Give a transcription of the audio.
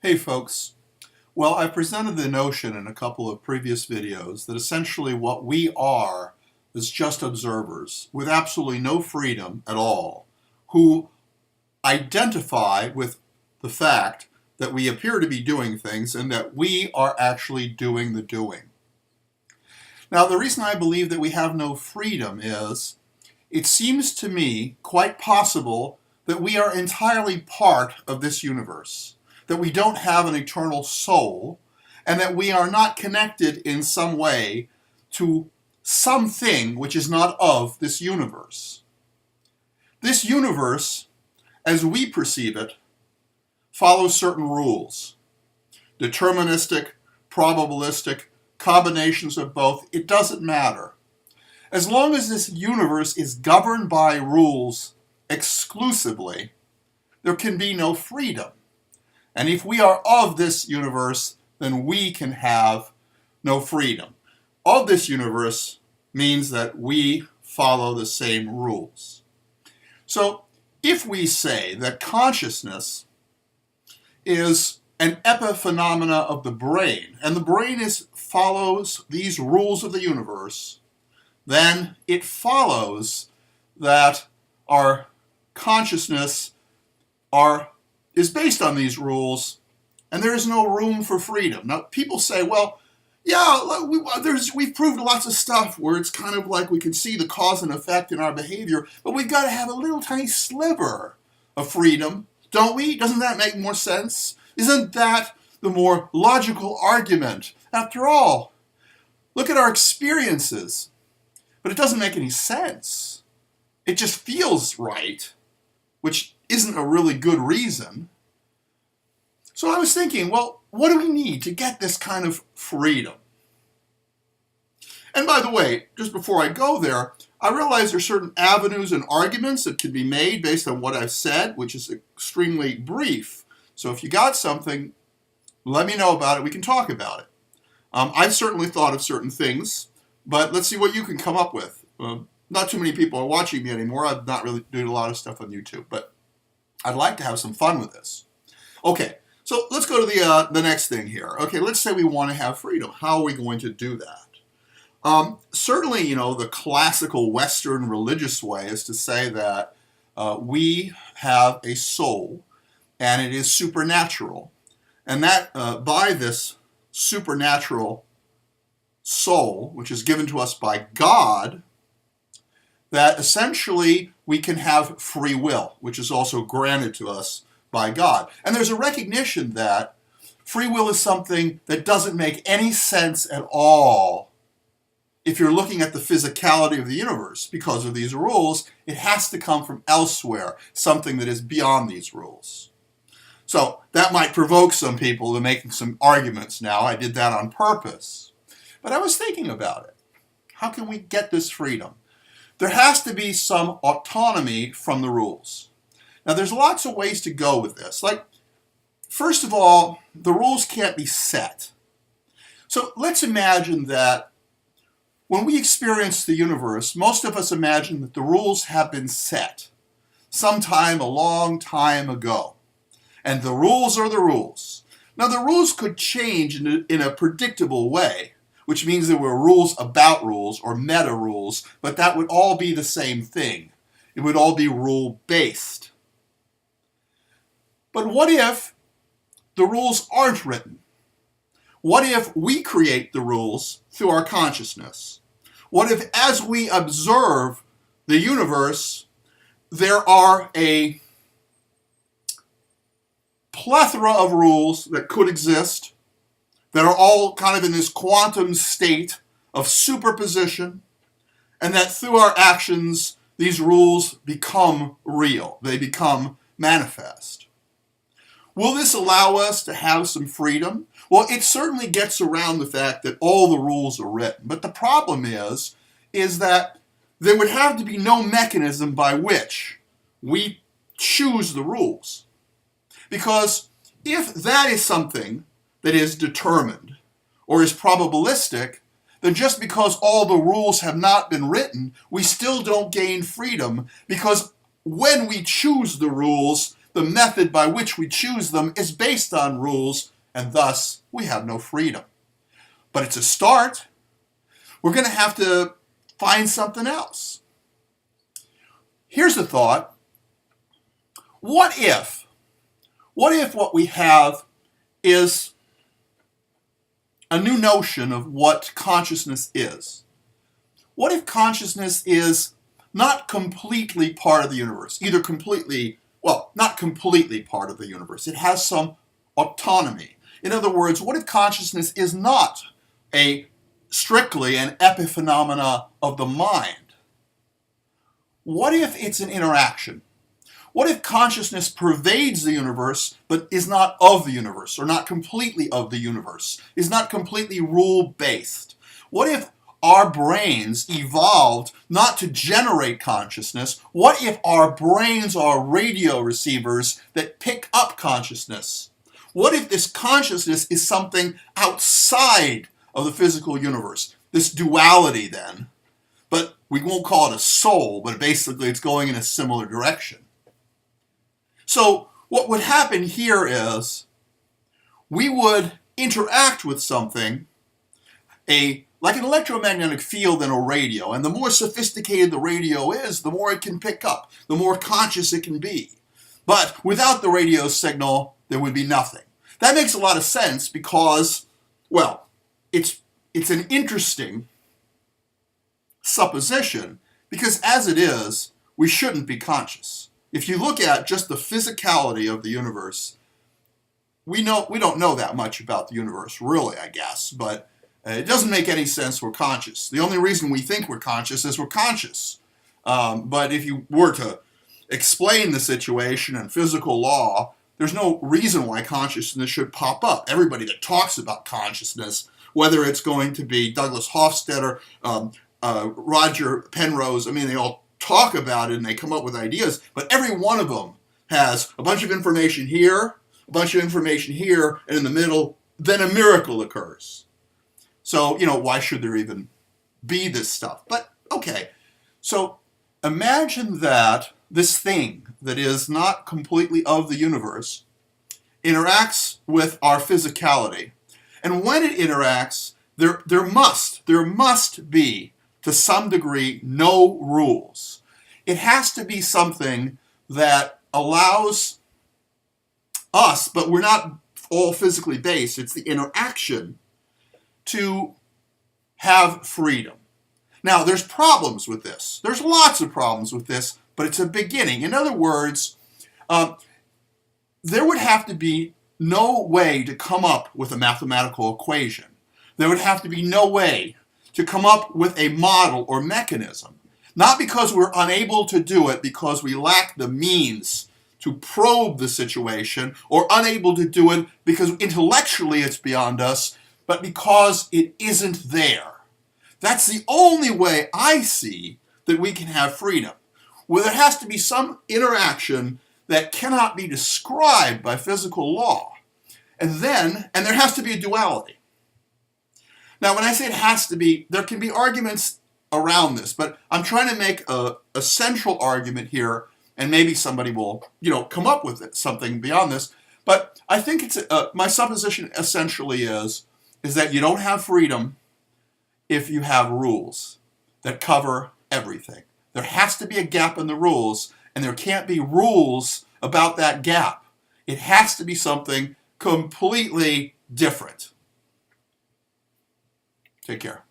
Hey folks. Well, I presented the notion in a couple of previous videos that essentially what we are is just observers with absolutely no freedom at all, who identify with the fact that we appear to be doing things and that we are actually doing the doing. Now, the reason I believe that we have no freedom is it seems to me quite possible that we are entirely part of this universe, that we don't have an eternal soul, and that we are not connected in some way to something which is not of this universe. This universe, as we perceive it, follows certain rules. Deterministic, probabilistic, combinations of both, it doesn't matter. As long as this universe is governed by rules exclusively, there can be no freedom. And if we are of this universe, then we can have no freedom. Of this universe means that we follow the same rules. So if we say that consciousness is an epiphenomena of the brain, and the brain follows these rules of the universe, then it follows that our consciousness is based on these rules, and there is no room for freedom. Now, people say, well, yeah, we've proved lots of stuff where it's kind of like we can see the cause and effect in our behavior, but we've got to have a little tiny sliver of freedom, don't we? Doesn't that make more sense? Isn't that the more logical argument? After all, look at our experiences. But it doesn't make any sense. It just feels right, which isn't a really good reason. So I was thinking, well, what do we need to get this kind of freedom? And by the way, just before I go there, I realize there are certain avenues and arguments that can be made based on what I've said, which is extremely brief. So if you got something, let me know about it. We can talk about it. I've certainly thought of certain things, but let's see what you can come up with. Not too many people are watching me anymore. I'm not really doing a lot of stuff on YouTube, but I'd like to have some fun with this. Okay, so let's go to the next thing here. Okay, let's say we want to have freedom. How are we going to do that? Certainly, the classical Western religious way is to say that we have a soul, and it is supernatural, and that by this supernatural soul, which is given to us by God, that essentially we can have free will, which is also granted to us by God. And there's a recognition that free will is something that doesn't make any sense at all if you're looking at the physicality of the universe. Because of these rules, it has to come from elsewhere, something that is beyond these rules. So that might provoke some people to making some arguments now. I did that on purpose. But I was thinking about it. How can we get this freedom? There has to be some autonomy from the rules. Now, there's lots of ways to go with this. Like, first of all, the rules can't be set. So let's imagine that when we experience the universe, most of us imagine that the rules have been set sometime a long time ago. And the rules are the rules. Now, the rules could change in a predictable way, which means there were rules about rules or meta rules, but that would all be the same thing. It would all be rule-based. But what if the rules aren't written? What if we create the rules through our consciousness? What if, as we observe the universe, there are a plethora of rules that could exist that are all kind of in this quantum state of superposition, and that through our actions, these rules become real. They become manifest. Will this allow us to have some freedom? Well, it certainly gets around the fact that all the rules are written. But the problem is that there would have to be no mechanism by which we choose the rules. Because if that is something that is determined or is probabilistic, then just because all the rules have not been written, we still don't gain freedom, because when we choose the rules, the method by which we choose them is based on rules, and thus we have no freedom. But it's a start. We're going to have to find something else. Here's a thought. What if what we have is a new notion of what consciousness is? What if consciousness is not completely part of the universe? Either completely, well, not completely part of the universe. It has some autonomy. In other words, what if consciousness is not strictly an epiphenomena of the mind? What if it's an interaction? What if consciousness pervades the universe but is not of the universe, or not completely of the universe, is not completely rule-based? What if our brains evolved not to generate consciousness? What if our brains are radio receivers that pick up consciousness? What if this consciousness is something outside of the physical universe? This duality then, but we won't call it a soul, but basically it's going in a similar direction. So what would happen here is we would interact with something, like an electromagnetic field in a radio, and the more sophisticated the radio is, the more it can pick up, the more conscious it can be. But without the radio signal, there would be nothing. That makes a lot of sense because, well, it's an interesting supposition, because as it is, we shouldn't be conscious. If you look at just the physicality of the universe, we don't know that much about the universe, really, I guess, but it doesn't make any sense we're conscious. The only reason we think we're conscious is we're conscious. But if you were to explain the situation in physical law, there's no reason why consciousness should pop up. Everybody that talks about consciousness, whether it's going to be Douglas Hofstadter, Roger Penrose, I mean, they all talk about it and they come up with ideas, but every one of them has a bunch of information here, a bunch of information here, and in the middle, then a miracle occurs. So, why should there even be this stuff? But, okay, so imagine that this thing that is not completely of the universe interacts with our physicality. And when it interacts, there must be, to some degree, no rules. It has to be something that allows us, but we're not all physically based, it's the interaction, to have freedom. Now, there's problems with this. There's lots of problems with this, but it's a beginning. In other words, there would have to be no way to come up with a mathematical equation. There would have to be no way to come up with a model or mechanism. Not because we're unable to do it, because we lack the means to probe the situation, or unable to do it because intellectually it's beyond us, but because it isn't there. That's the only way I see that we can have freedom. Where there has to be some interaction that cannot be described by physical law. And there has to be a duality. Now, when I say it has to be, there can be arguments around this, but I'm trying to make a central argument here, and maybe somebody will, come up with something beyond this. But I think my supposition essentially is that you don't have freedom if you have rules that cover everything. There has to be a gap in the rules, and there can't be rules about that gap. It has to be something completely different. Take care.